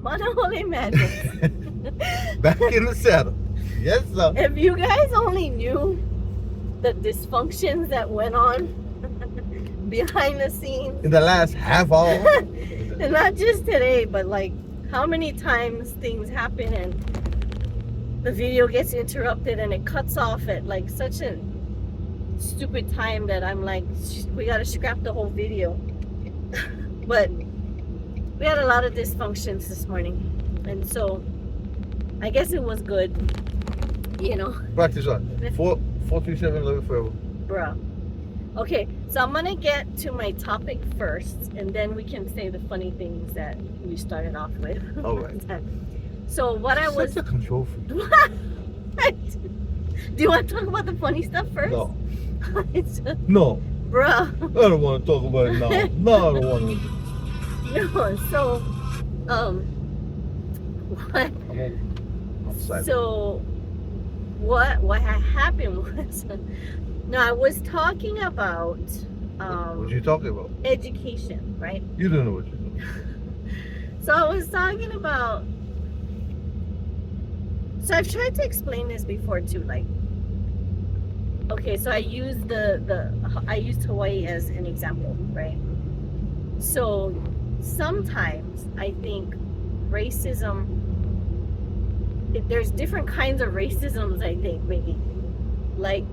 Manahole Madness. Back in the saddle. Yes, sir. If you guys only knew the dysfunctions that went on behind the scenes, In the last half hour. and not just today, but like how many times things happen and the video gets interrupted and it cuts off at like such a stupid time that I'm like, we gotta scrap the whole video. But we had a lot of dysfunctions this morning, and so I guess it was good, you know. Practice on. 437 Live Forever. Bruh. Okay, so I'm gonna get to my topic first, and then we can say the funny things that we started off with. All right. So what I was. Such a control freak. Do you want to talk about the funny stuff first? No. It's, No. bruh. I don't want to talk about it now. No, I don't want to. No, so, what? I'm silent. So, what had happened was, no, I was talking about, What you talking about? education, right? You don't know what you're doing. So I was talking about, so I've tried to explain this before too, like, okay, so I used I used Hawaii as an example, right? So sometimes I think racism, there's different kinds of racisms, I think, maybe. Like,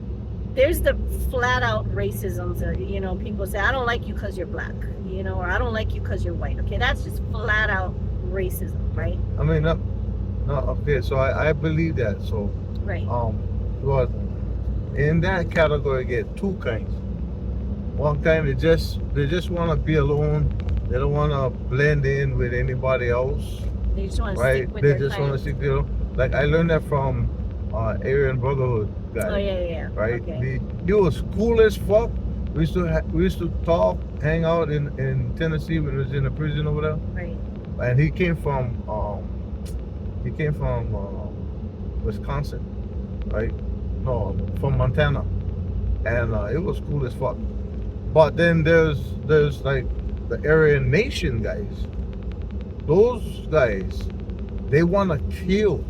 there's the flat out racisms that, you know, people say, I don't like you because you're black, you know, or I don't like you because you're white. Okay, that's just flat out racism, right? I mean, no, okay, so I believe that. So, Right. but in that category, get two kinds. One kind, they just want to be alone. They don't want to blend in with anybody else. They just want to Right? stick with They their just want to kind. stick, you know. Like I learned that from Aryan Brotherhood guy. Oh, yeah. Right? Okay. He was cool as fuck. We used to talk, hang out in Tennessee when he was in the prison over there. Right. And he came from Wisconsin, right? No, from Montana, and it was cool as fuck. But then there's like the Aryan Nation guys. Those guys, they want to kill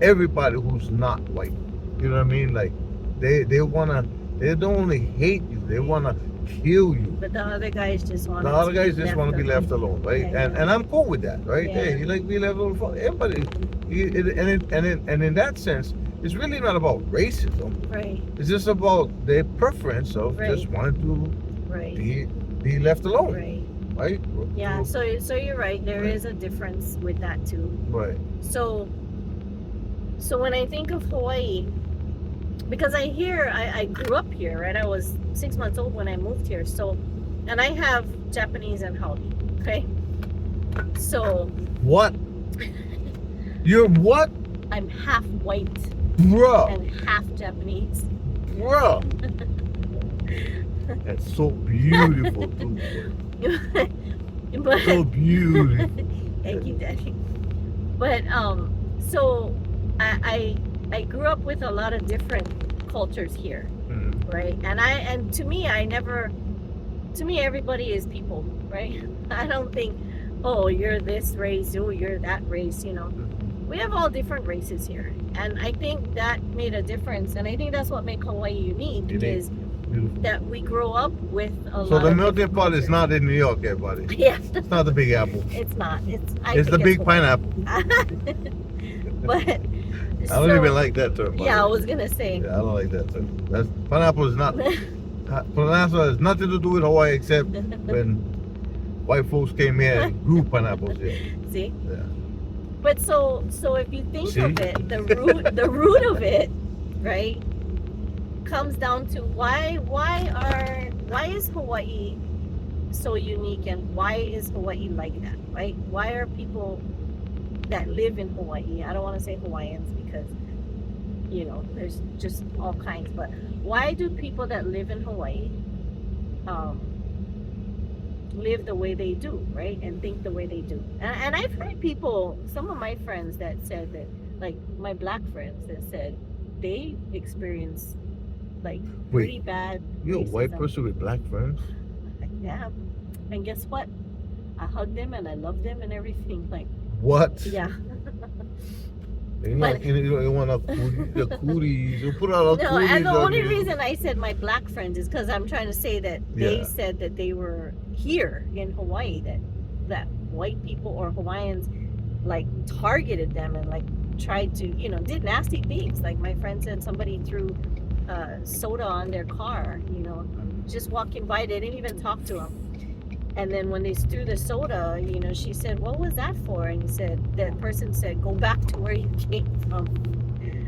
everybody who's not white. You know what I mean? Like they don't only hate you, they want to kill you. But the other guys just want The other guys just want to be left alone, right? Yeah. And I'm cool with that, right? Yeah. Hey, you like be left alone for everybody. And in that sense, it's really not about racism. Right. It's just about their preference of Right. just wanting to Right. be left alone, Right. right? Yeah. So you're right. There is a difference with that too. Right. So when I think of Hawaii, because I grew up here, right? I was 6 months old when I moved here. So, and I have Japanese and Hawaii. Okay. So What? You're what? I'm half white Bruh. and half Japanese. Bruh. That's so beautiful, dude. But So beautiful. thank you, Daddy. But so I grew up with a lot of different cultures here, Mhm. right? And to me everybody is people, right? I don't think, oh, you're this race, oh, you're that race, you know. We have all different races here, and I think that made a difference, and I think that's what makes Hawaii unique. Is Beautiful. that we grow up with a lot So the of melting different pot is cultures. not in New York, everybody. Yeah, It's not the Big Apple. it's not. It's think the big Hawaii. pineapple. But I don't even like that term. by Yeah, the I way. was gonna say. Yeah, I don't like that term. Pineapple is not. Pineapple has nothing to do with Hawaii except when white folks came here and grew pineapples here. See, Yeah. but so if you think See? of it, the root of it, right, comes down to why is Hawaii so unique, and why is Hawaii like that, right? Why are people that live in Hawaii, I don't want to say Hawaiians because, you know, there's just all kinds, but why do people that live in Hawaii live the way they do, right? And think the way they do. And I've heard people, some of my friends that said that, like my black friends that said they experience like pretty bad You're a white racism. person with black friends? Yeah. And guess what? I hugged them and I loved them and everything. Like, What? yeah. You But- want the cooties. You put out a No, cooties and the on only you. reason I said my black friends is because I'm trying to say that they Yeah. said that they were here in Hawaii, that white people or Hawaiians like targeted them and like tried to, did nasty things. Like my friend said somebody threw soda on their car, just walking by. They didn't even talk to them. And then when they threw the soda, she said, "What was that for?" And that person said, "Go back to where you came from."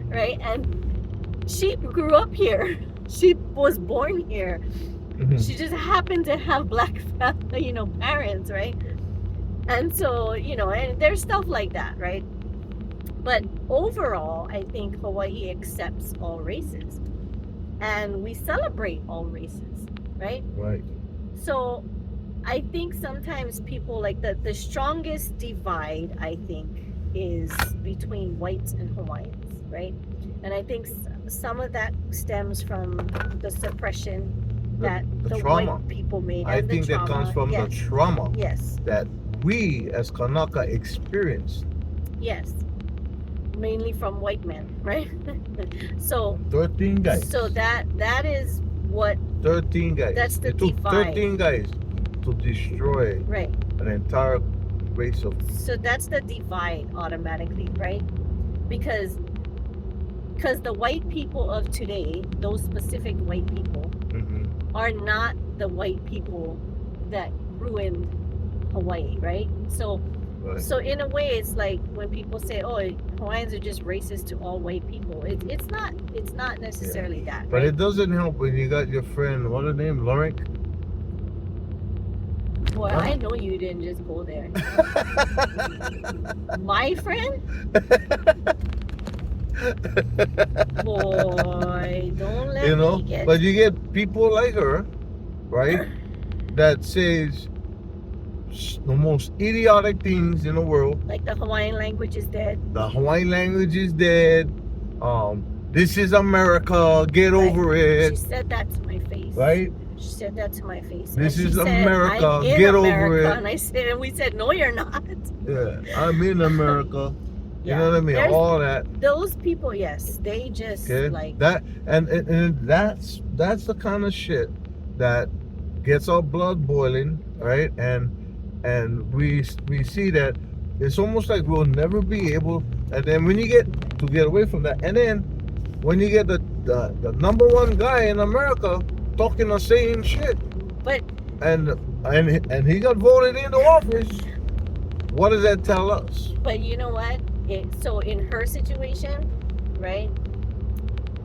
Right? And she grew up here. She was born here. Mhm. She just happened to have black parents, right? And so, and there's stuff like that, right? But overall, I think Hawaii accepts all races. And we celebrate all races, right? Right. So I think sometimes people like the strongest divide, I think, is between whites and Hawaiians, right? And I think some of that stems from the suppression that the the trauma. white people made. I and the think that trauma. comes from yes. the trauma Yes, that we as Kanaka experienced. yes. Mainly from white men, right? So 13 guys. so that is what 13 guys. That's the It took divide. 13 guys to destroy right. an entire race of. So that's the divide automatically, right? Because the white people of today, those specific white people, Mhm. are not the white people that ruined Hawaii, right? So Right. so in a way, it's like when people say, "Oh, Hawaiians are just racist to all white people." It's not necessarily that, But right? it doesn't help when you got your friend, what's her name, Lauren? Boy, Huh? I know you didn't just go there. My friend? Boy, don't let You know, me get. but you get people like her, right, that says the most idiotic things in the world. Like the Hawaiian language is dead. The Hawaiian language is dead. This is America. Get Right. over She it. said that to my face. Right? She said that to my face. This And she is said, America. "I'm in Get over America." it. And we said, "No, you're not." Yeah, I'm in America. You Yeah. know what I mean? There's- All that. Those people, yes, they just Okay. like That and that's the kind of shit that gets our blood boiling, right? And we see that it's almost like we'll never be able. And then when you get away from that, and then when you get the number one guy in America talking the same shit, But and he got voted into office, what does that tell us? But you know what? So in her situation, right?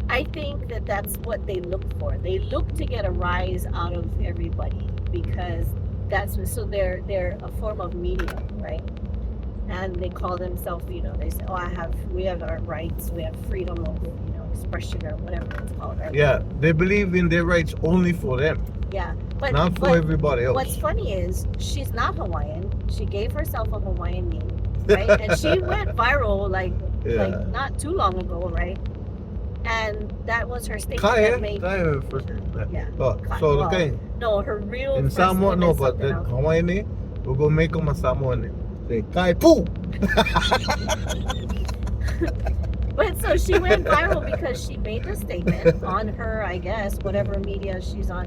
I think that's what they look for. They look to get a rise out of everybody because so they're a form of media, right? And they call themselves, they say, "Oh, we have our rights, we have freedom of expression or whatever it's called." Right? Yeah, they believe in their rights only for them, Yeah. But not for everybody else. what's funny is she's not Hawaiian. She gave herself a Hawaiian name, right? And she went viral like not too long ago, right? And that was her statement Kaya, that made Kaya first name. yeah. Oh, Ka- so well, okay, No, her real in first Samoa, name no, is but something the else. Hawaiian name, we're gonna make them a Samoan name. Say Kai Poo. But so she went viral because she made the statement on her, I guess, whatever media she's on,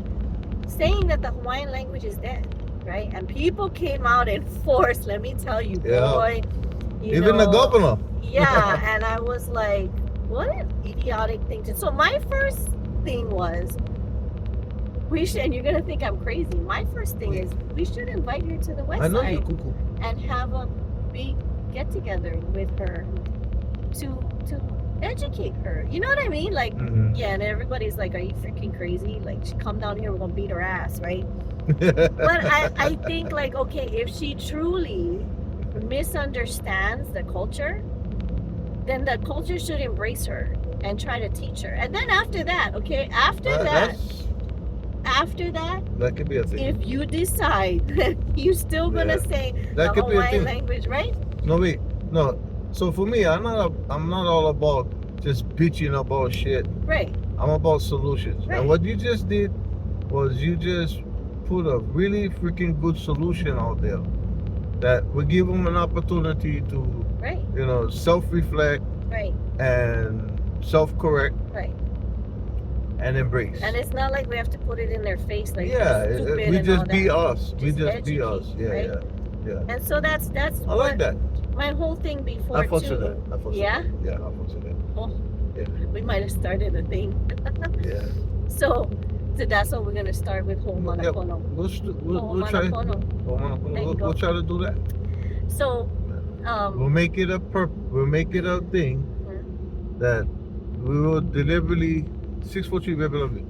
saying that the Hawaiian language is dead, right? And people came out in force. Let me tell you, Yeah. boy. Even the governor. Yeah, and I was like, what an idiotic thing to. So my first thing was, we should, and you're gonna think I'm crazy. My first thing is we should invite her to the West I know you Side cuckoo. and have a big get together with her to educate her. You know what I mean? Like, Mhm. yeah, and everybody's like, "Are you freaking crazy? Like, she come down here, we're gonna beat her ass, right?" But I think like, okay, if she truly misunderstands the culture, then the culture should embrace her and try to teach her. And then after that, okay, after that, that could be a thing. if you decide that you're still gonna say That the could be a Hawaiian thing. language, right? No, wait, no. So for me, I'm not all about just bitching about shit. Right. I'm about solutions. Right. And what you just did was you just put a really freaking good solution out there. that we give them an opportunity to, Right. self-reflect Right. and self-correct Right. and embrace. And it's not like we have to put it in their face like Yeah, you're stupid we and just all be that. us. We Just just be educate, us. Yeah, right? yeah. And so that's I like that. my whole thing before I fucks too. with that. I fucks with Yeah? that. Yeah, I fucks with that. Oh, Yeah. we might have started a thing. Yeah. So that's what we're gonna start with Ho'oponopono. We'll try. Ho'oponopono. There you go. We'll try to do that. So, We'll make it We'll make it a thing that we will deliberately 643 Babylon.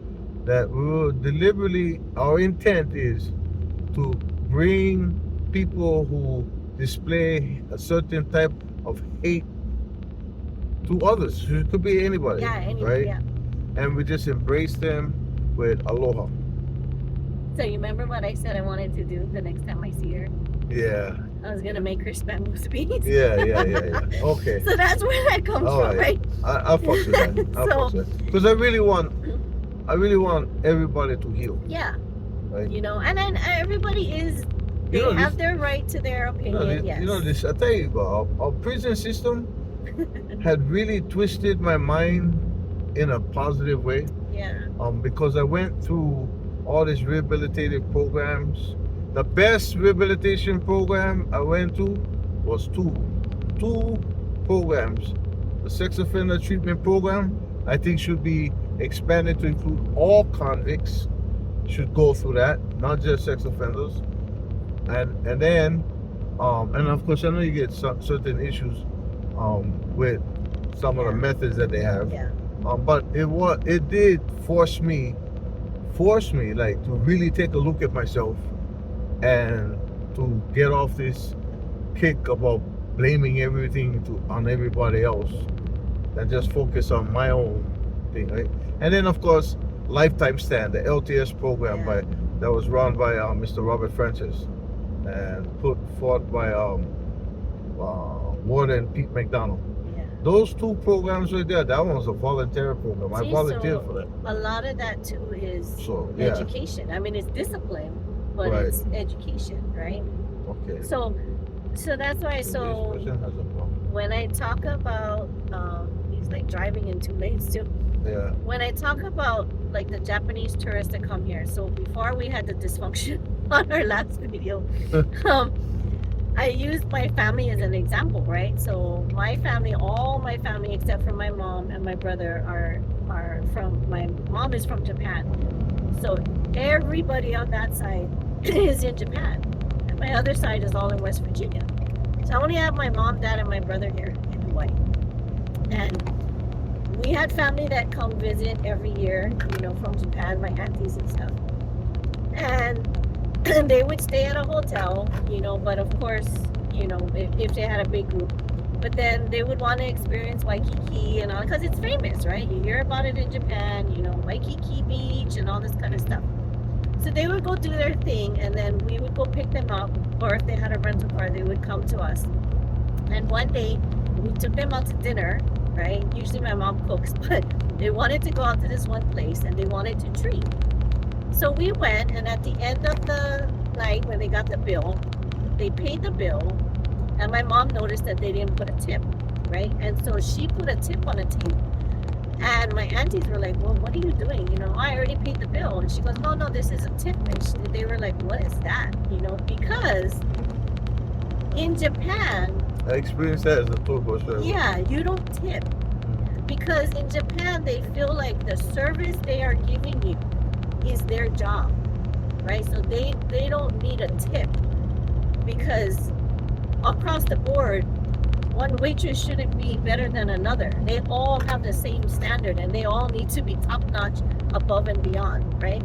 That we will deliberately. Our intent is to bring people who display a certain type of hate to others. It could be anybody. yeah, anyway, right? yeah. And we just embrace them with aloha. So you remember what I said I wanted to do the next time I see her? Yeah. I was gonna make her spam beans. Yeah. Okay. So that's where that comes All from, right. right? I fucks with that. I So- fucks with that. Because I really want everybody to heal. Yeah. Right? And then everybody they know, have this- their right to their opinion, yes. This, I tell you, our prison system had really twisted my mind in a positive way. Yeah. Because I went through all these rehabilitative programs. The best rehabilitation program I went to was two programs. The sex offender treatment program, I think, should be expanded to include all convicts should go through that, not just sex offenders. And then, and of course, I know you get certain issues with some of the methods that they have. Yeah. But it did force me like to really take a look at myself and to get off this kick about blaming everything on everybody else and just focus on my own thing, right? And then of course, Lifetime Stand, the LTS program that was run by Mr. Robert Francis and put forth by Warden Pete McDonald. Yeah. Those two programs right there, that one was a voluntary program. I See, volunteered so for that. A lot of that too is So, yeah. education. I mean, it's discipline, but Right. it's education, right? Okay. So that's why. This So person has a problem. when I talk about, he's like driving in 2 lanes too. Yeah. When I talk about like the Japanese tourists that come here, so before we had the dysfunction on our last video, I used my family as an example, right? So all my family except for my mom and my brother are from, my mom is from Japan. So everybody on that side is in Japan. And my other side is all in West Virginia. So I only have my mom, dad, and my brother here in Hawaii. And we had family that come visit every year, from Japan, my aunties and stuff. And they would stay at a hotel, but of course, if they had a big group. But then they would want to experience Waikiki and all, because it's famous, right? You hear about it in Japan, Waikiki Beach and all this kind of stuff. So they would go do their thing, and then we would go pick them up, or if they had a rental car, they would come to us. And one day, we took them out to dinner, right? Usually my mom cooks, but they wanted to go out to this one place, and they wanted to treat. So we went, and at the end of the night, when they got the bill, they paid the bill, and my mom noticed that they didn't put a tip, right? And so she put a tip on a table. And my aunties were like, well, what are you doing? I already paid the bill. And she goes, no, this is a tip. And they were like, what is that? Because in Japan, I experienced that as a tour bus driver. yeah, you don't tip. Because in Japan, they feel like the service they are giving you is their job, right? So they don't need a tip, because across the board, one waitress shouldn't be better than another. They all have the same standard, and they all need to be top-notch, above and beyond, right?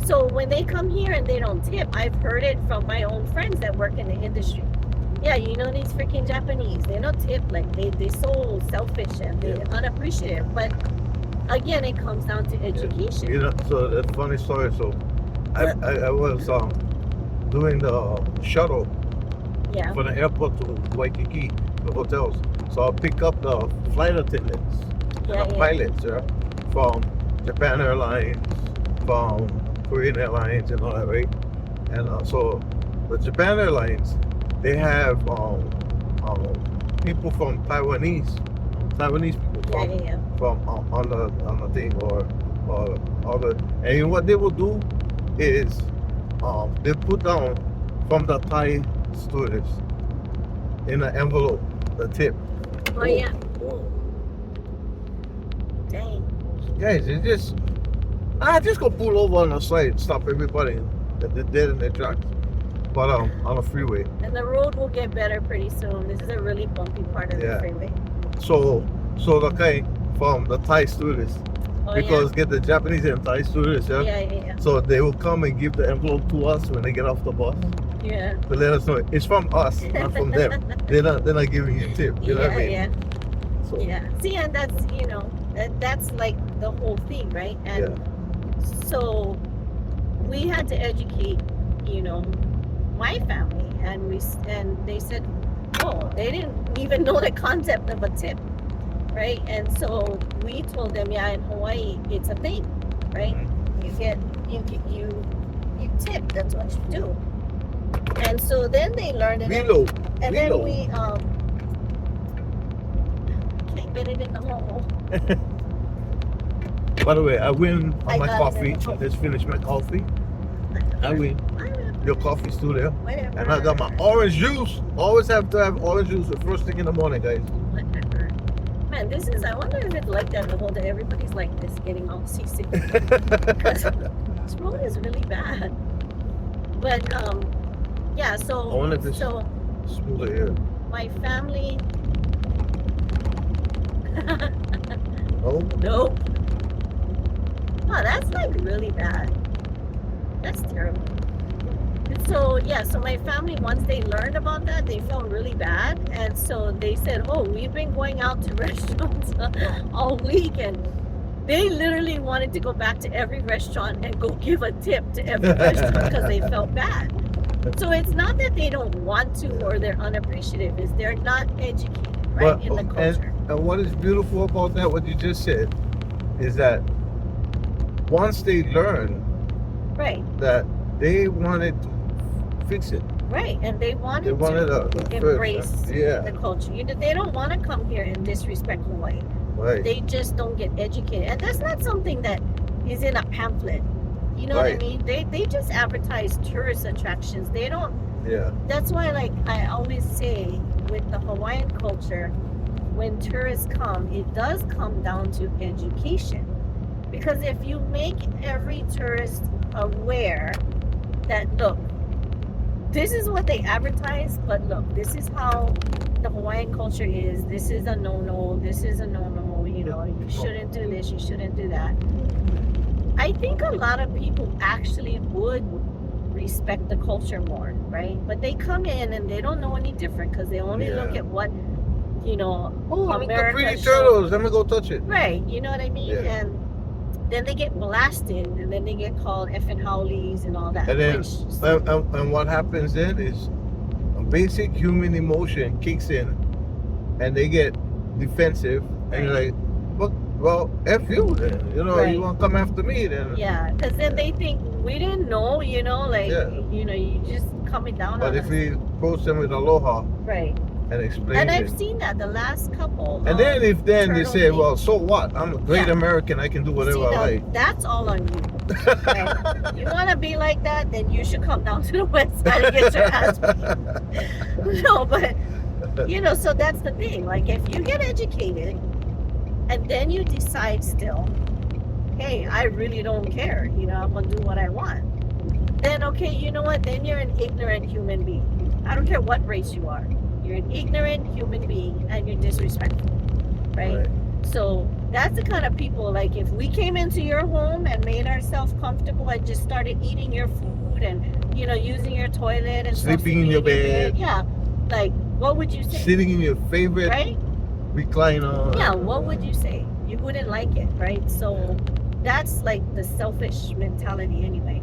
So when they come here and they don't tip, I've heard it from my own friends that work in the industry. Yeah, these freaking Japanese, they don't tip. Like, they so selfish and they're unappreciative. But again, it comes down to education. So that's a funny story. So I was doing the shuttle Yeah. from the airport to Waikiki, the hotels. So I'll pick up the flight attendants and the pilots from Japan Airlines, from Korean Airlines and all that, right? And so the Japan Airlines, they have people from Taiwanese people from on the thing or other, and what they will do is they put down from the Thai students in an envelope the tip. Oh yeah. Dang. Guys, it's just just go pull over on the side, stop everybody that they're dead in their tracks. But on the freeway. And the road will get better pretty soon. This is a really bumpy part of the freeway. So the guy from the Thai students, because get the Japanese and Thai students, Yeah. So they will come and give the envelope to us when they get off the bus. Yeah. To let us know it's from us, not from them. They're not giving you a tip. You know what I mean? Yeah. So, Yeah. See, and that's that's like the whole thing, right? And so we had to educate, my family, and they said, oh, they didn't even know the concept of a tip, right? And so we told them, yeah, in Hawaii it's a thing, right? You tip, that's what you do. And so then they learned it, and then we can't get it in the hole. By the way, I win on my got coffee. it. Just finished my coffee. I win. Your coffee's still there. Whatever. And I got my orange juice. Always have to have orange juice the first thing in the morning, guys. Whatever. Man, I wonder if it's like that the whole day. Everybody's like this, getting all seasick. This road is really bad. But yeah, so I wonder if it's smoother here. my family. No? Nope. Wow, that's like really bad. That's terrible. And so yeah, so my family, once they learned about that, they felt really bad, and so they said, oh, we've been going out to restaurants all week, and they literally wanted to go back to every restaurant and go give a tip to every restaurant because they felt bad. So it's not that they don't want to or they're unappreciative, is they're not educated, right, in the culture. And what is beautiful about that, what you just said, is that once they learn that they wanted to fix it. Right, and they wanted to embrace the culture. They don't want to come here and disrespect Hawaii. Right. They just don't get educated. And that's not something that is in a pamphlet. You know what I mean? They just advertise tourist attractions. They don't. Yeah. That's why, like, I always say with the Hawaiian culture, when tourists come, it does come down to education. Because if you make every tourist aware that, look, this is what they advertise, but look, this is how the Hawaiian culture is. This is a no-no. This is a no-no. You shouldn't do this. You shouldn't do that. I think a lot of people actually would respect the culture more, right? But they come in and they don't know any different because they only look at what, Oh, look America at pretty turtles. Let me go touch it. Right. You know what I mean? Yeah. And then they get blasted, and then they get called effing howlies and all that. And then, and what happens then is a basic human emotion kicks in, and they get defensive, and you're like, well, F you then. You want to come after me then. Yeah, because then they think we didn't know, you just coming down But on if us. we approach them with aloha Right. and explain And it. I've seen that the last couple. And then if they turtle say, things. well, so what? I'm a great American. I can do whatever I like. That's all on you. Right? You want to be like that, then you should come down to the west side and get your ass beat. No, but, so that's the thing. Like, if you get educated, and then you decide still, hey, I really don't care. I'm going to do what I want. Then, okay, you know what? Then you're an ignorant human being. I don't care what race you are. You're an ignorant human being and you're disrespectful, right? So that's the kind of people, like, if we came into your home and made ourselves comfortable and just started eating your food and, using your toilet and sleeping in your bed. Yeah. Like, what would you say? Sitting in your favorite recliner. Yeah, what would you say? You wouldn't like it, right? So that's like the selfish mentality anyway.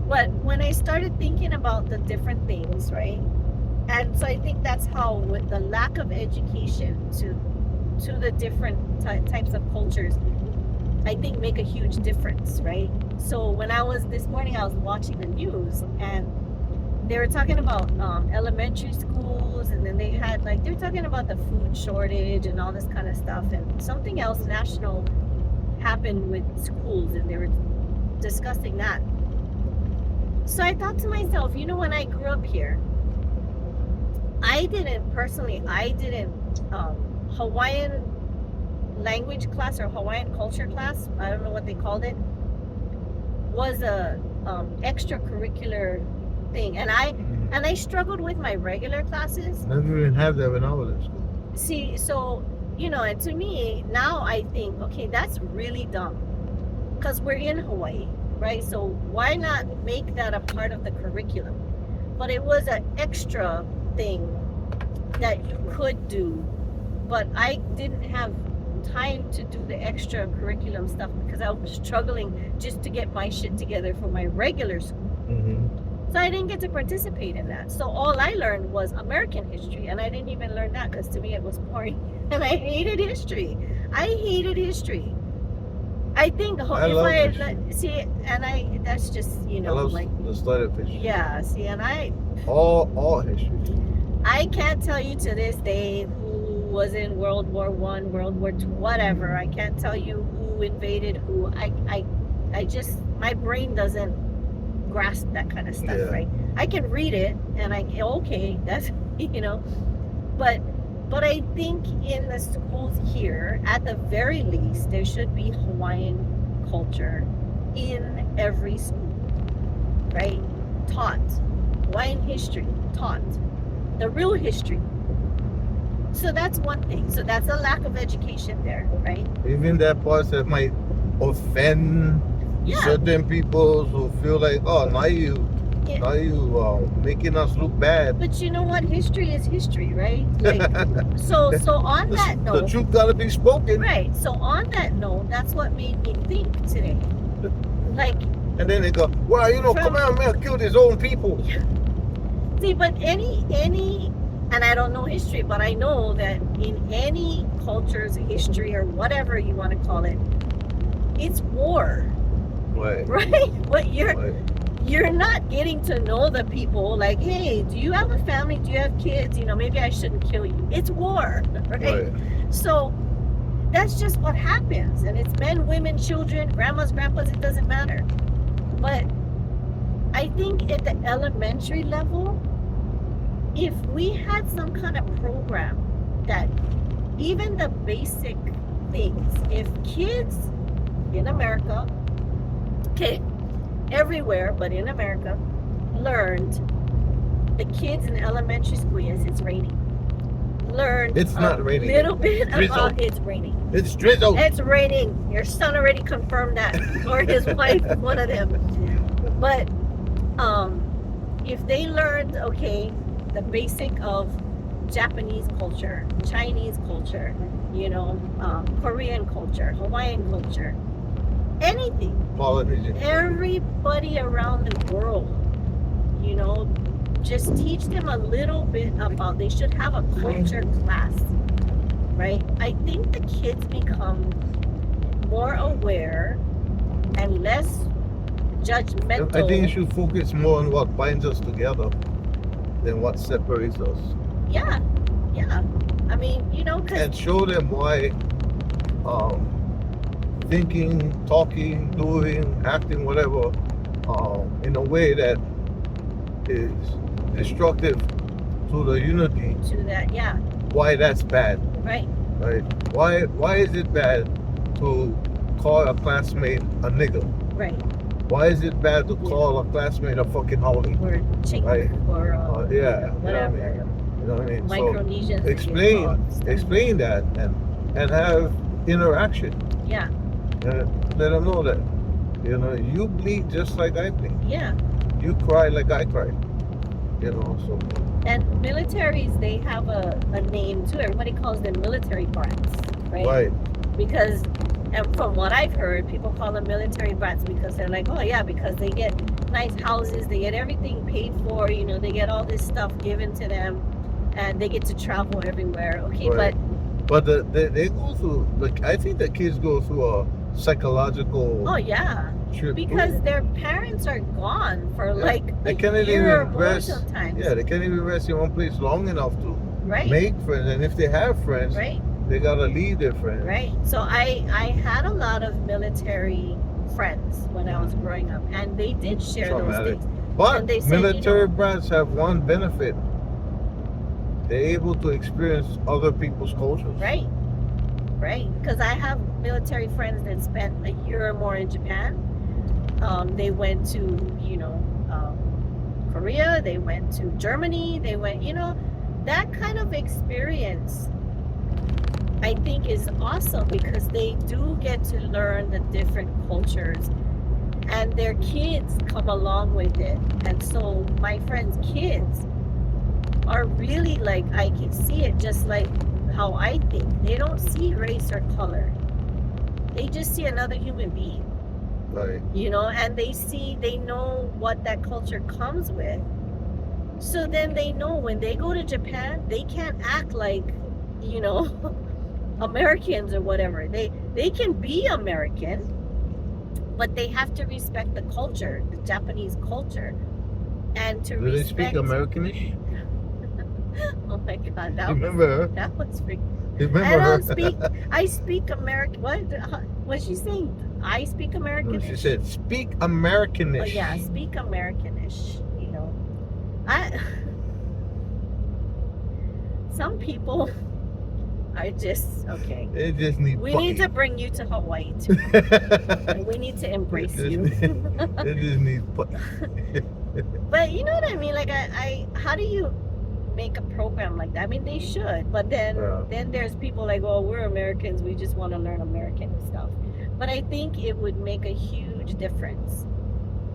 But when I started thinking about the different things, right? And so I think that's how, with the lack of education to the different types of cultures, I think make a huge difference, right? So when this morning I was watching the news, and they were talking about elementary schools, and then they were talking about the food shortage and all this kind of stuff, and something else national happened with schools, and they were discussing that. So I thought to myself, when I grew up here, I didn't Hawaiian language class or Hawaiian culture class, I don't know what they called it, was a extracurricular thing, and I struggled with my regular classes. Never even have that when I was in school. See, so and to me now I think, okay, that's really dumb, because we're in Hawaii, right? So why not make that a part of the curriculum? But it was an extra thing that you could do, but I didn't have time to do the extra curriculum stuff because I was struggling just to get my shit together for my regular school. So I didn't get to participate in that. So all I learned was American history, and I didn't even learn that because to me it was boring, and I hated history. I think that's just I love like the study of history. yeah. See, and All history. I can't tell you to this day who was in World War One, World War Two, whatever. I can't tell you who invaded who. I just, my brain doesn't grasp that kind of stuff, Yeah. right? I can read it and okay, that's but I think in the schools here, at the very least, there should be Hawaiian culture in every school, right? Taught. Hawaiian history taught. The real history. So that's one thing. So that's a lack of education there, right? Even that part that might offend Yeah. certain people who feel like, oh, now you making us look bad. But you know what? History is history, right? Like, so on that The note, truth gotta be spoken. right? So on that note, that's what made me think today. Like, And then they go, well, Command Man killed his own people. see, but any, and I don't know history, but I know that in any culture's history or whatever you want to call it, it's war, Right. right? But Right. you're not getting to know the people. Like, hey, do you have a family? Do you have kids? Maybe I shouldn't kill you. It's war, right? Right. So that's just what happens, and it's men, women, children, grandmas, grandpas. It doesn't matter. But I think at the elementary level, if we had some kind of program that even the basic things, if kids in America, okay, everywhere but in America, learned, the kids in elementary school, yes, it's raining, learned It's not raining. little bit Drizzle. about it's raining. It's drizzle. It's raining. Your son already confirmed that, or his wife, one of them. But if they learned, okay, the basic of Japanese culture, Chinese culture, Korean culture, Hawaiian culture, anything, Polynesian. everybody around the world, just teach them a little bit about, they should have a culture class, right? I think the kids become more aware and less judgmental. I think you should focus more on what binds us together than what separates us. Yeah. I mean, because And show them why thinking, talking, doing, acting, whatever, in a way that is destructive to the unity, to that, yeah, why that's bad, right. right? Why is it bad to call a classmate a nigger? Right. Why is it bad to call a classmate a fucking howlie? Or chink, Right. or Yeah, whatever. You know what I mean? So Micronesians. they explain call it. explain that and have interaction. Yeah. Let them know that you bleed just like I bleed. Yeah. You cry like I cry. So And militaries, they have a name too. Everybody calls them military brats, right? right. Because, and from what I've heard, people call them military brats because they're like, oh yeah, because they get nice houses, they get everything paid for, they get all this stuff given to them, and they get to travel everywhere. Okay, Right. but they go through, I think the kids go through a psychological oh yeah, trip. because their parents are gone for like they a can't year or even more rest. sometimes. Yeah, they can't even rest in one place long enough to Right. make friends. And if they have friends, Right. they gotta leave their friends. Right. So I had a lot of military friends when I was growing up, and they did share those Traumatic. things. But And they said, military brats have one benefit. They're able to experience other people's cultures. Right. Right. Because I have military friends that spent a year or more in Japan. They went to, Korea. They went to Germany. They went, that kind of experience, I think, is awesome because they do get to learn the different cultures, and their kids come along with it. And so my friends' kids are really like, I can see it just like how I think. They don't see race or color. They just see another human being, Like, and they know what that culture comes with. So then they know when they go to Japan, they can't act like, Americans or whatever. They can be American, but they have to respect the culture, the Japanese culture, and to do they speak respect. Americanish? Oh my God, You remember her? that was freaking. You remember I her? don't speak. I speak American. What? Was she saying? I speak American. No, she said, speak Americanish. Oh yeah, speak Americanish. Some people are just okay. They just need We fucking. need to bring you to Hawaii too. And we need to embrace you. They just need fucking. But you know what I mean? Like, how do you make a program like that? I mean, they should, but then there's people like, oh, we're Americans, we just want to learn American stuff. But I think it would make a huge difference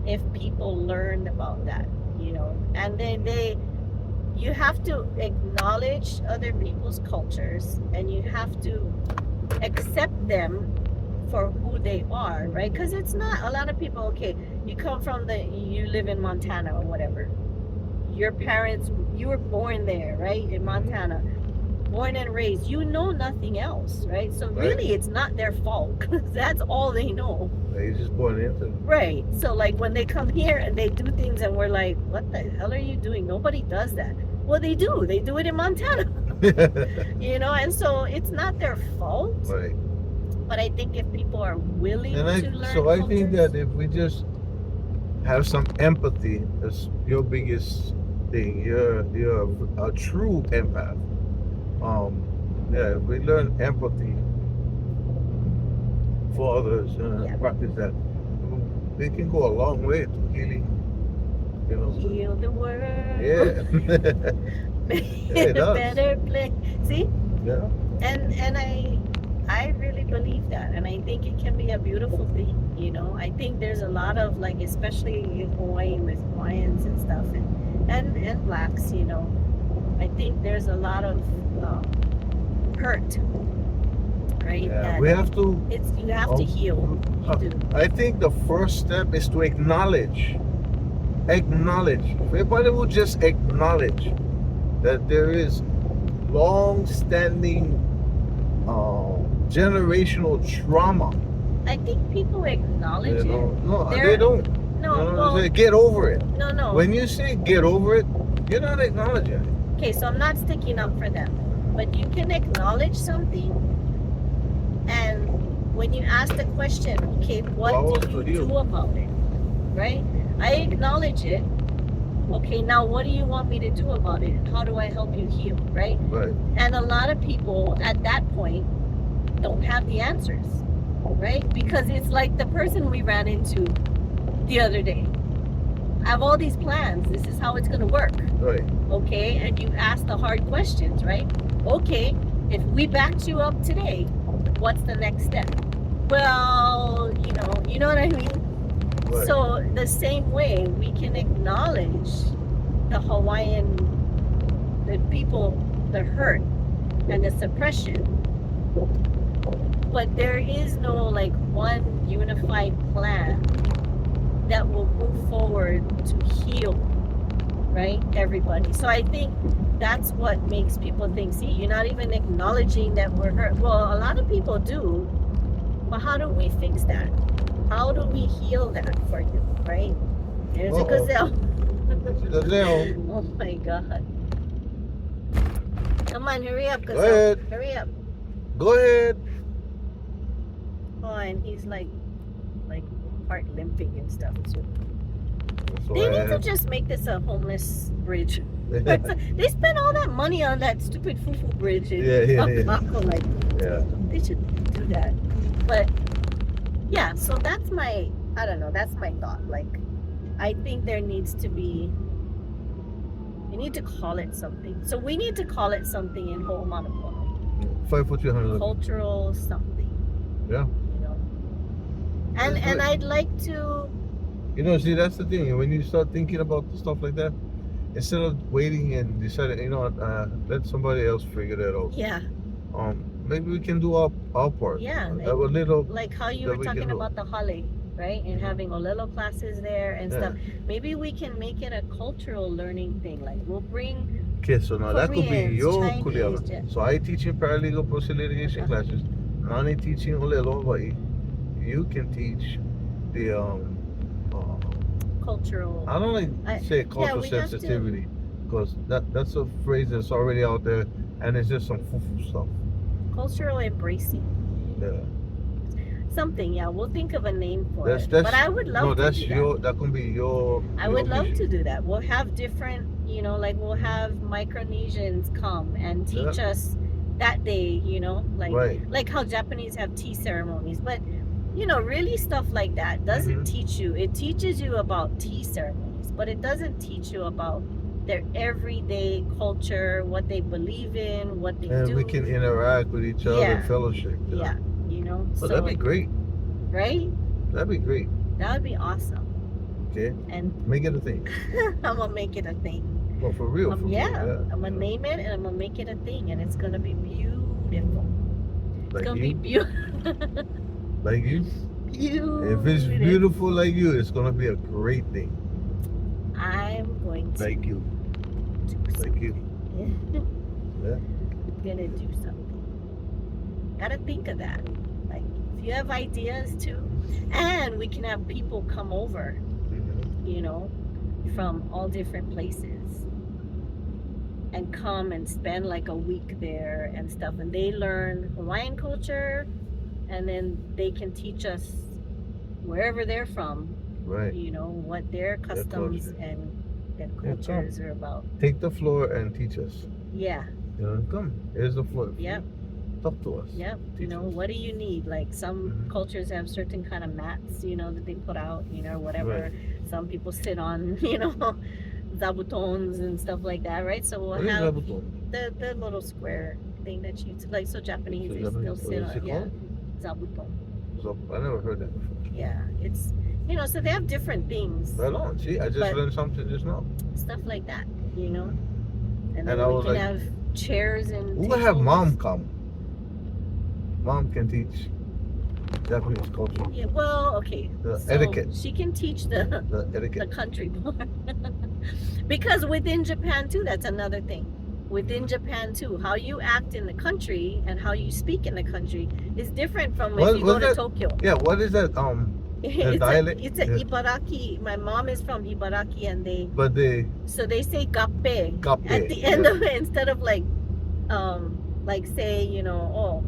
if people learned about that, and then you have to acknowledge other people's cultures, and you have to accept them for who they are, right? Because it's not, a lot of people, okay, you live in Montana or whatever, your parents, you were born there, right, in Montana, born and raised, nothing else, right? So really it's not their fault, because that's all they know. They just born into it. Right. So like when they come here and they do things and we're like, what the hell are you doing? Nobody does that. Well, they do it in Montana. And so it's not their fault. Right. But I think if people are willing to learn So I think cultures, that if we just have some empathy, that's your biggest thing. You're a true empath. If we learn empathy for others, practice that, they can go a long way to healing. heal the world. Yeah. Make it it a does. better place. See? Yeah. And I really believe that, and I think it can be a beautiful thing. I think there's a lot of, like, especially in Hawaii with Hawaiians and stuff, and blacks. I think there's a lot of hurt, right? Yeah. That We have to. you have to heal. You do. I think the first step is to acknowledge. If everybody will just acknowledge that there is long-standing generational trauma. I think people acknowledge it. No, They're- they don't. No, They well, say, get over it. no. When you say get over it, you're not acknowledging it. Okay, so I'm not sticking up for them, but you can acknowledge something, and when you ask the question, okay, what do you do about it, right? I acknowledge it. Okay, now what do you want me to do about it? How do I help you heal, right? Right. And a lot of people at that point don't have the answers, right? Because it's like the person we ran into the other day. I have all these plans. This is how it's going to work. Right. Okay, and you ask the hard questions, right? Okay, if we backed you up today, what's the next step? Well, you know what I mean? Right. So the same way we can acknowledge the Hawaiian, the people, the hurt and the suppression, but there is no like one unified plan that will move forward to heal, right? Everybody. So I think that's what makes people think, see, you're not even acknowledging that we're hurt. Well, a lot of people do, but how do we fix that? how do we heal that for you, right? There's a Uh-oh. gazelle. Gazelle. Oh my god. Come on, hurry up, Go gazelle. ahead. Hurry up. Go ahead. Oh, and he's like part limping and stuff too. That's They why I need to have- just make this a homeless bridge. They spent all that money on that stupid fufu bridge in Yeah. Paco. Like, Yeah. they should do that. But yeah, so that's my, I don't know, that's my thought. Like, I think there needs to be, we need to call it something. So we need to call it something in Ho'omanapono. 5 foot 300. Cultural something. Yeah. You know. And That's and good. I'd like to, You know, see, that's the thing. When you start thinking about stuff like that, instead of waiting and deciding, you know, let somebody else figure that out. yeah, Maybe we can do our part. Yeah, A little. like how you that were we can talking do. about the hale, right? And Mhm. having Olelo classes there and Yeah. stuff. Maybe we can make it a cultural learning thing. Like we'll bring, Okay, so now that could be Koreans, your Chinese, kuleana. yeah. So I teach in paralegal process litigation Uh-huh. classes. Nani teaching Olelo Hawaii. You can teach the cultural. I don't like say cultural we have to- sensitivity because that's a phrase that's already out there and it's just some fufu stuff. Cultural embracing. Yeah. Something, yeah. We'll think of a name for That's- it. that's- But I would love No, to that's do that. your. That can be your. I your would love vision. to do that. We'll have different, you know, like we'll have Micronesians come and teach us that day, you know, Right. like how Japanese have tea ceremonies. But you know, really stuff like that doesn't Mhm. teach you. It teaches you about tea ceremonies, but it doesn't teach you about their everyday culture, what they believe in, what they And do. we can interact with each other Yeah. and fellowship. Yeah, you know. Well, that'd be great. right? That'd be great. That would be awesome. Okay. And Make it a thing. I'm gonna make it a thing. Well, for real. For Yeah, real, I'm gonna name it and I'm gonna make it a thing, and it's gonna be beautiful. It's Like gonna you. be beautiful. Like you. If it's beautiful like you, it's gonna be a great thing. I'm going to Like you. do Like you. something. Yeah. Gonna do something. Gotta think of that. Like, if you have ideas too, and we can have people come over, Mhm. you know, from all different places, and come and spend like a week there and stuff, and they learn Hawaiian culture, and then they can teach us wherever they're from, Right. you know, what their customs culture. and Yeah, cultures are about. Take the floor and teach us. Yeah, You know, come. Here's the floor. Yep. Talk to us. yep. You Teach know, us. what do you need? Like some Mhm. cultures have certain kind of mats, you know, that they put out, you know, whatever. Right. Some people sit on, you know, zabutons and stuff like that, right? So we'll What is have Zabuton? the little square thing that you like. So Japanese, So they Japanese, still what sit is it on, yeah, called? zabuton. So, I never heard that before. Yeah, it's, you know, so they have different things, Right on. See, I just But- learned something just now. stuff like that, you know. And then And I we was can like, have chairs and. We're gonna have tables. mom come. Mom can teach Japanese culture, Yeah, well, okay. The so etiquette. She can teach the the the etiquette. country part. Because within Japan too, that's another thing. Within Japan too, how you act in the country and how you speak in the country is different from What- if you go what's to that? Tokyo. Yeah, what is that? It's dialect? a Yeah. Ibaraki. My mom is from Ibaraki, and But they so they say gappe gappe. at the end of it instead of like say, you know, oh,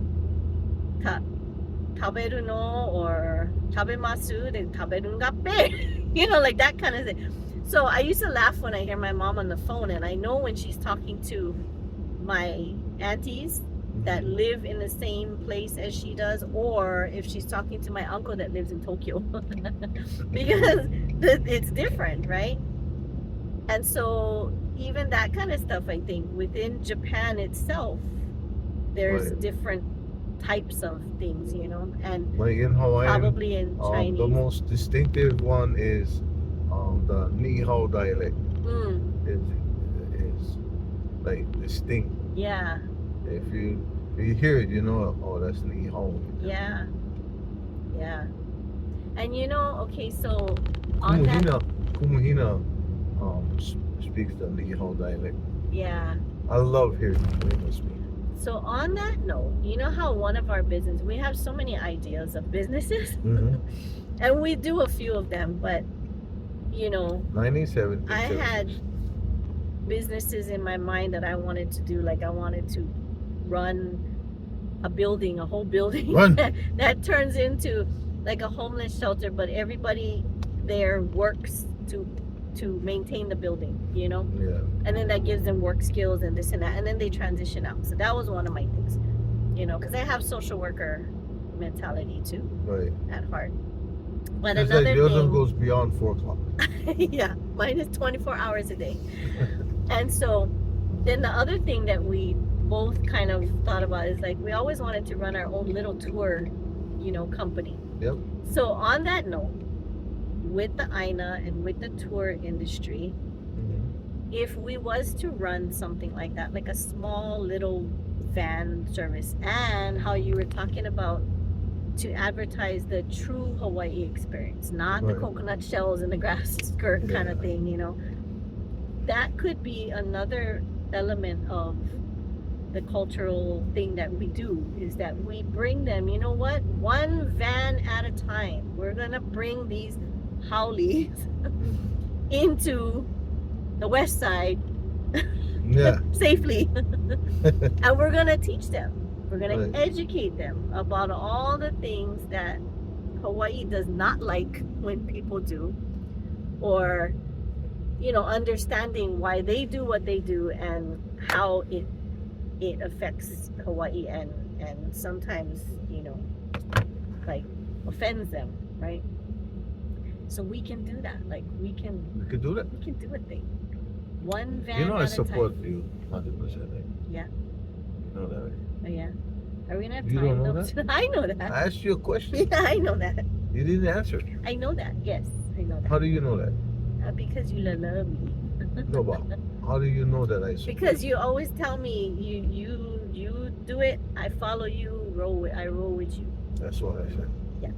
taberu no or tabemasu, then taberu gappe. You know, like that kind of thing. So I used to laugh when I hear my mom on the phone, and I know when she's talking to my aunties that live in the same place as she does, or if she's talking to my uncle that lives in Tokyo. Because it's different, right? And so even that kind of stuff, I think within Japan itself, there's Right. different types of things, you know, and like in Hawaiian, probably in Chinese. the most distinctive one is the Nihao dialect. Mm, Is like distinct. yeah, If you hear it, you know, oh, that's Nihao. yeah, yeah. And you know, okay, so on that, Kumuhina speaks the Nihao dialect. yeah. I love hearing Kumuhina speak. So on that note, you know how one of our business, we have so many ideas of businesses, Mhm. And we do a few of them, but you know, 97. I had businesses in my mind that I wanted to do. Like I wanted to run a building, a whole building Run. that turns into like a homeless shelter, but everybody there works to maintain the building, you know, Yeah. and then that gives them work skills and this and that, and then they transition out. So that was one of my things, you know, because I have social worker mentality too Right. at heart. But It's another like yours thing, goes beyond 4 o'clock. yeah, mine is 24 hours a day. And so then the other thing that we both kind of thought about is like we always wanted to run our own little tour, you know, company. Yep. So on that note, with the INA and with the tour industry, if we was to run something like that, like a small little van service, and how you were talking about to advertise the true Hawaii experience, not the Right. coconut shells and the grass skirt kind of Yeah. thing, you know, that could be another element of the cultural thing that we do, is that we bring them, you know what, one van at a time. We're gonna bring these haoles into the west side Yeah. safely. And we're gonna teach them, we're gonna Right. educate them about all the things that Hawaii does not like when people do, or you know, understanding why they do what they do and how it affects Hawaii, and sometimes, you know, like offends them, right? So we can do that. Like we can You could do that. do a thing. One van You know I at a support time. you 100%. Right? Yeah. You know that, right? Oh, yeah. Are we gonna have You time don't know though? I know that. I asked you a question. Yeah, I know that. You didn't answer. I know that. Yes, I know that. How do you know that? Because you love me. No, but how do you know that I support? Because you always tell me you do it, I follow you, I roll with you. That's what I said. Yeah.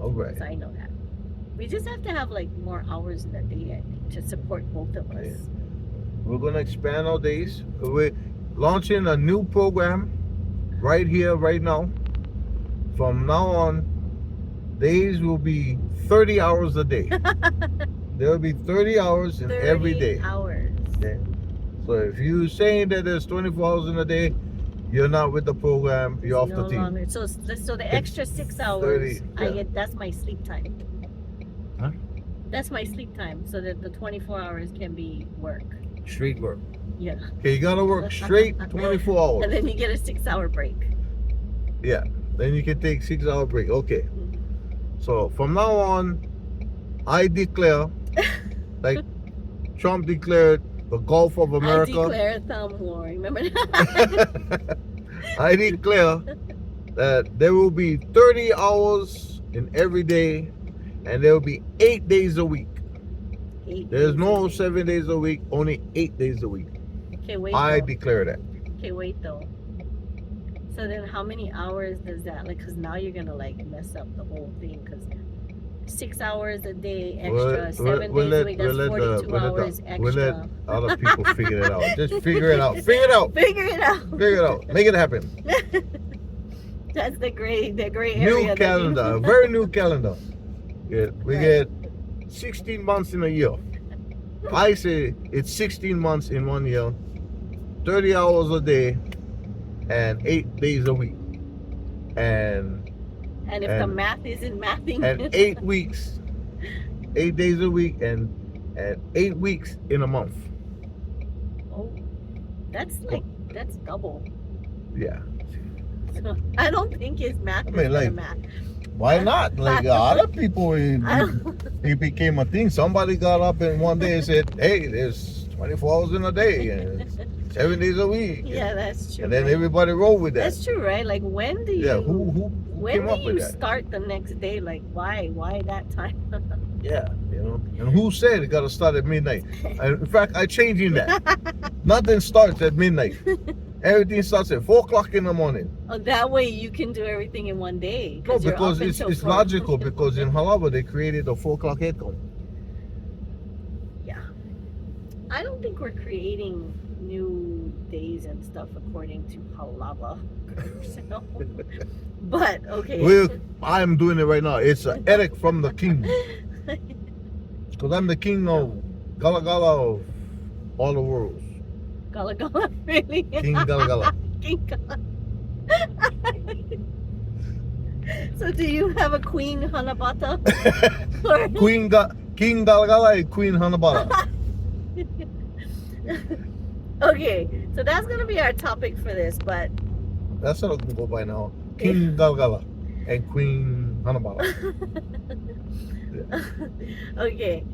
All right. So I know that. We just have to have like more hours in the day, I think, to support both of us. Yeah. We're gonna expand our days. We're launching a new program right here, right now. From now on, days will be 30 hours a day. There will be 30 hours in 30 every day. hours. Okay. So if you're saying that there's 24 hours in a day, you're not with the program. You're off No the team. longer. So the extra 6 hours, 30, I yeah. get, that's my sleep time. Huh? That's my sleep time, so that the 24 hours can be work. Straight work. Yeah. Okay, you gotta work straight 24 hours. And then you get a 6 hour break. Yeah. Then you can take 6 hour break. Okay. Mhm. So from now on, I declare, like Trump declared the Gulf of I America. declare thumb war. Remember that? I declare that there will be 30 hours in every day, and there will be 8 days a week. 8 There's days no a day. 7 days a week, only 8 days a week. Okay, wait. I though. declare that. Okay, wait though. So then, how many hours does that? Like, cause now you're gonna like mess up the whole thing. Cause 6 hours a day extra, 7 days a week. That's 42 hours we'll let extra. other people figure it out. Just figure it out. Figure it out. Figure it out. Figure it out. Make it happen. That's the gray area. New that calendar. A you- very new calendar. Yeah, we Right. get 16 months in a year. I say it's 16 months in 1 year, 30 hours a day, and 8 days a week. And And if the and- math isn't mathing, and 8 weeks, 8 days a week, and 8 weeks in a month. oh, that's like that's double. Yeah. So I don't think his math is mean, gonna like, math. Why not? Like other people, I don't, it became a thing. Somebody got up and one day and said, "Hey, there's 24 hours in a day, and it's 7 days a week." yeah, that's true. And then right? everybody rolled with that. That's true, right? Like when do you? Yeah, who when came do up you with that? start the next day? Like why? Why that time? Yeah, you know. And who said it got to start at midnight? In fact, I changing that. Nothing starts at midnight. Everything starts at 4 o'clock in the morning. Oh, that way you can do everything in one day. No, you're because up it's until 4. logical. Because in Halawa they created a 4 o'clock head count. Yeah. I don't think we're creating new days and stuff according to how lava occurs. But okay. I am doing it right now. It's an edict from the king. Because I'm the king of Gala Gala of all the worlds. Gala Gala, really? King Gala Gala. King Gala. So do you have a Queen Hanabata? Or- King Gala Gala and Queen Hanabata. Okay, so that's gonna be our topic for this, but That's what I can go by now. King Gala Gala and Queen Hanabata. okay.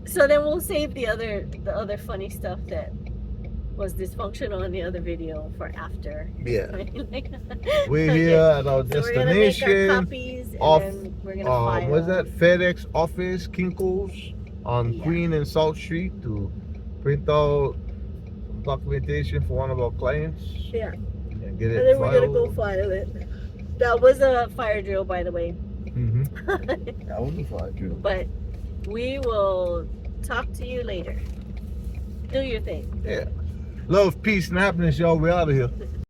So then we'll save the other funny stuff that was dysfunctional in the other video for after. Yeah. Like- We're Okay. here at our So we're gonna make our destination. copies and of, then we're gonna file. What's that? FedEx office, Kinko's on Yeah. Queen and South Street to print out some documentation for one of our clients Yeah. and get it And then we're gonna filed. go file it. That was a fire drill, by the way. Mm-hmm. That was a fire drill. But we will talk to you later. Do your thing. Yeah. Love, peace, and happiness, y'all. We're out of here.